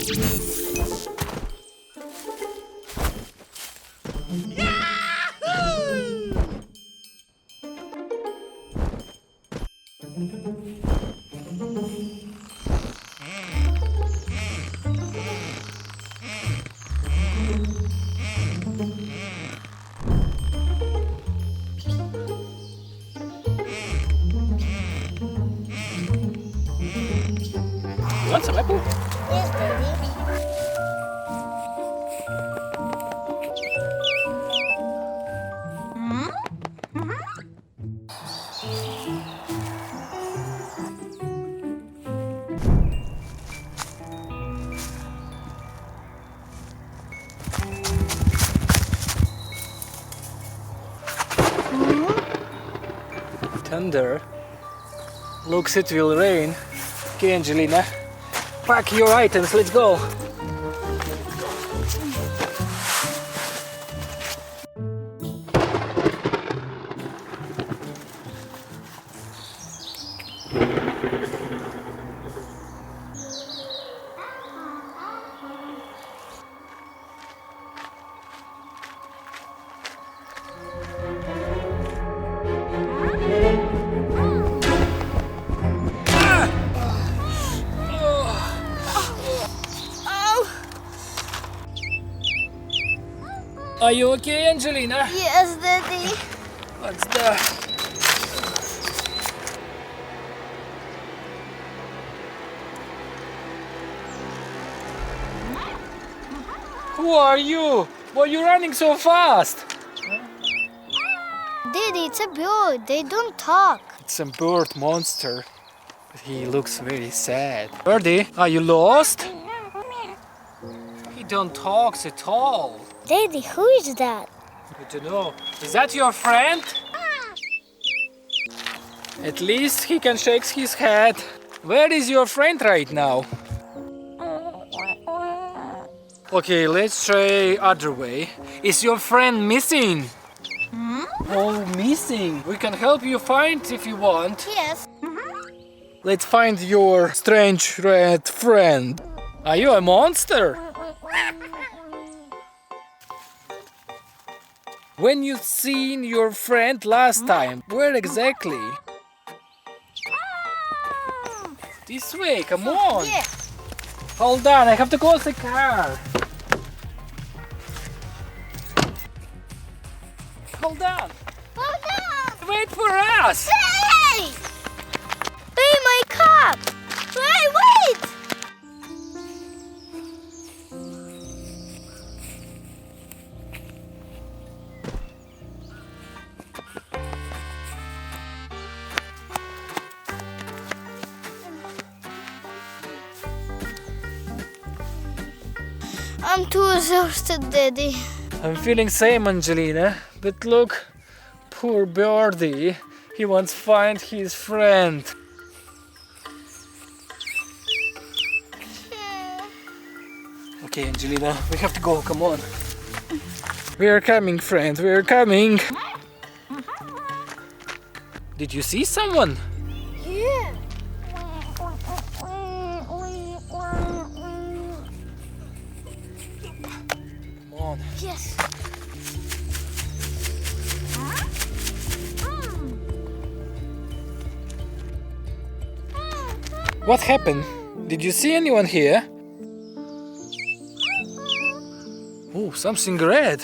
You want some apple? Yes, Daddy. Thunder. Looks it will rain. Okay, Angelina, pack your items, let's go. Are you okay, Angelina? Yes, Daddy. What's that? Who are you? Why are you running so fast? Daddy, it's a bird. They don't talk. It's a bird monster. But he looks very sad. Birdie, are you lost? He don't talk at all. Daddy, who is that? I don't know. Is that your friend? At least he can shake his head. Where is your friend right now? Okay, let's try other way. Is your friend missing? Oh, missing. We can help you find if you want. Yes. Let's find your strange red friend. Are you a monster? When you seen your friend last time, where exactly? This way, come on. Yeah. Hold on, I have to close the car. Hold on. Hold on. Wait for us. Hey! Pay my cup. Wait. I'm too exhausted, Daddy. I'm feeling same, Angelina. But look, poor birdie. He wants to find his friend. Okay, Angelina, we have to go. Come on. We are coming, friend. We are coming. Did you see someone? Yeah. Come on. Yes. What happened? Did you see anyone here? Oh, something red.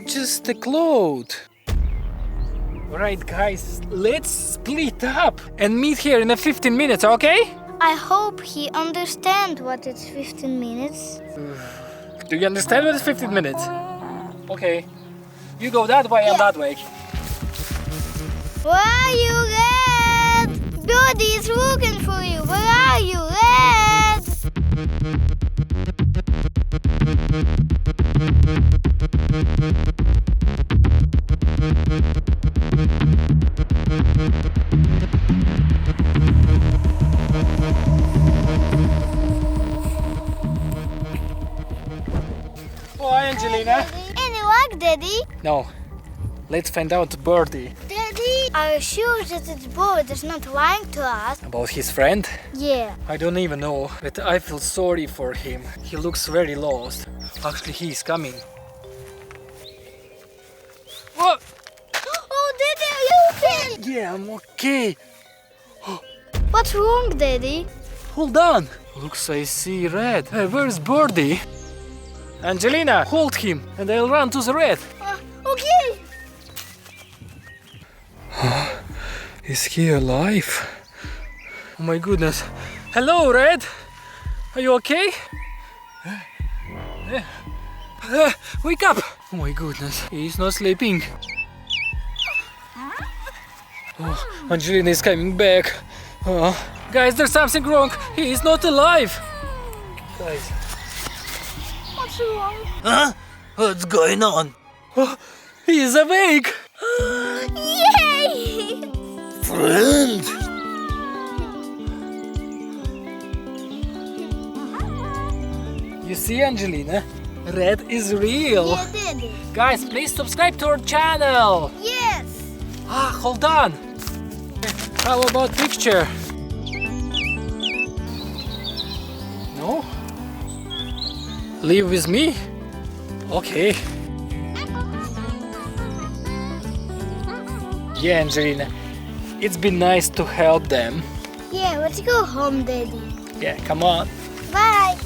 Just a cloud. Alright, guys, let's split up and meet here in 15 minutes, okay? I hope he understands what it's 15 minutes. Do you understand what is 15 minutes? Okay. You go that way and that way. Where are you, Red? Birdie is looking for you. Where are you, Red? Oh, hi, Angelina. Any luck, Daddy? No. Let's find out Birdie. Daddy, Are you sure that this bird is not lying to us? About his friend? Yeah. I don't even know, but I feel sorry for him. He looks very lost. Actually, he is coming. What? Oh, Daddy, are you okay? Yeah, I'm okay. What's wrong, Daddy? Hold on. Looks I see red. Hey, where's Birdie? Angelina, hold him and I'll run to the red. Okay. Is he alive? Oh my goodness. Hello, Red. Are you okay? Wake up! Oh my goodness, he's not sleeping. Oh, Angelina is coming back. Guys, there's something wrong. He is not alive. Guys. What's wrong? Huh? What's going on? Oh, he is awake. Yay! Friend? You see, Angelina? Red is real. Yeah, Daddy. Guys, please subscribe to our channel. Yes. Hold on. How about picture? No? Live with me? Okay. Yeah, Angelina. It's been nice to help them. Yeah, let's go home, Daddy. Yeah, come on. Bye.